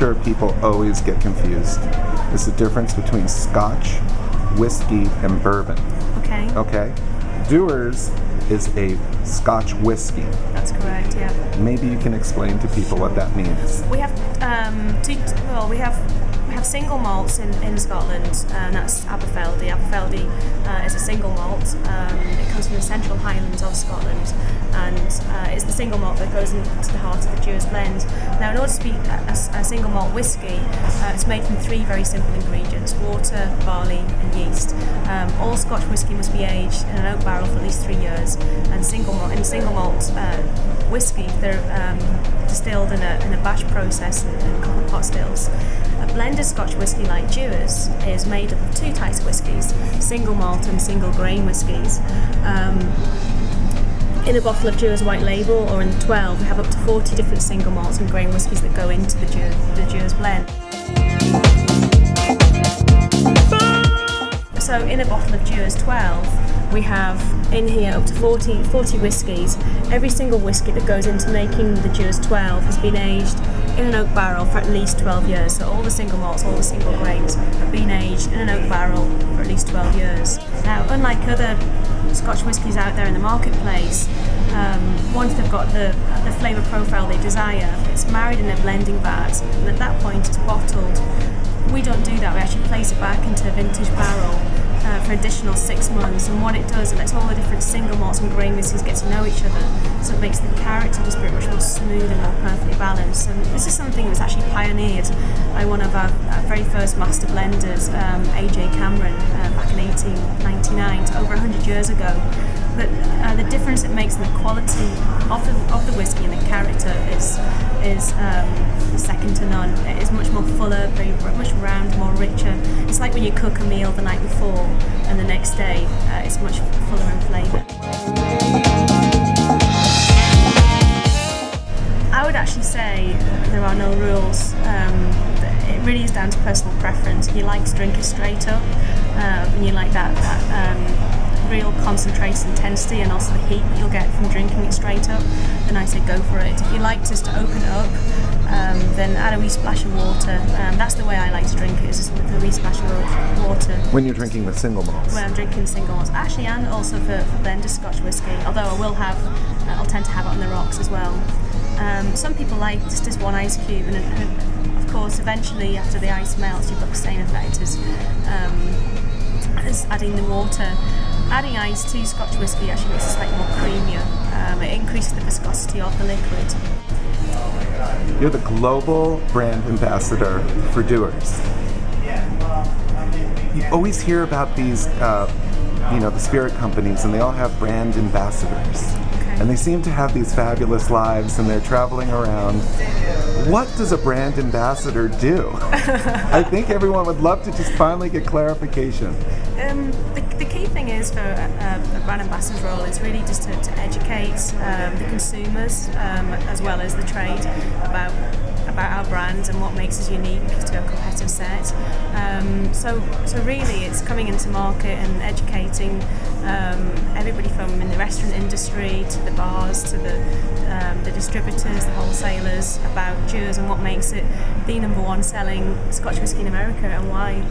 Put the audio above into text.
sure people always get confused is the difference between Scotch, whiskey, and bourbon. Okay. Okay? Dewar's is a Scotch whiskey. That's correct, yeah. Maybe you can explain to people what that means. We have we have single malts in Scotland, and that's Aberfeldy. Aberfeldy is a single malt. It comes from the Central Highlands of Scotland, and it's the single malt that goes into the heart of the Dewar's blend. Now, in order to be a single malt whiskey, it's made from 3 very simple ingredients: water, barley, and yeast. All Scotch whiskey must be aged in an oak barrel for at least 3 years, and single malt whiskey, they're distilled in a batch process in copper pot stills. A blended Scotch whisky like Dewar's is made up of 2 types of whiskies: single malt and single grain whiskies. In a bottle of Dewar's White Label, or in 12, we have up to 40 different single malts and grain whiskies that go into the Dewar's blend. So in a bottle of Dewar's 12, we have in here up to 40 whiskies. Every single whiskey that goes into making the Dewar's 12 has been aged in an oak barrel for at least 12 years. So all the single malts, all the single grains have been aged in an oak barrel for at least 12 years. Now, unlike other Scotch whiskies out there in the marketplace, once they've got the flavour profile they desire, it's married in a blending vat, and at that point it's bottled. We don't do that. We actually place it back into a vintage barrel for additional 6 months, and what it does, it lets all the different single malts and grain whiskies get to know each other, so it makes the character of the spirit much more smooth and more perfectly balanced. And this is something that was actually pioneered by one of our very first master blenders, A.J. Cameron, back in 1899, so over 100 years ago. But the difference it makes in the quality of the whiskey and the character is second to none. It is much more fuller, much round, more richer. It's like when you cook a meal the night before and the next day it's much fuller in flavour. I would actually say there are no rules. It really is down to personal preference. If you like to drink it straight up, and you like that real concentrated intensity and also the heat that you'll get from drinking it straight up, then I say go for it. If you like just to open it up, then add a wee splash of water. That's the way I like to drink it, is just with a wee splash of water. When you're drinking the single malts? When I'm drinking single malts, actually, and also for blended Scotch whisky, although I'll tend to have it on the rocks as well. Some people like just one ice cube, and of course eventually after the ice melts you've got the same effect as adding the water. Adding ice to Scotch whisky actually makes it slightly more creamier. It increases the viscosity of the liquid. You're the global brand ambassador for Dewar's. You always hear about these, the spirit companies, and they all have brand ambassadors. And they seem to have these fabulous lives, and they're traveling around. What does a brand ambassador do? I think everyone would love to just finally get clarification. The key thing is for a brand ambassador's role is really just to educate the consumers as well as the trade about our brand and what makes us unique to a competitive set. So really it's coming into market and educating everybody from in the restaurant industry to the bars to the distributors, the wholesalers, about Dewar's and what makes it the #1 selling Scotch whisky in America, and why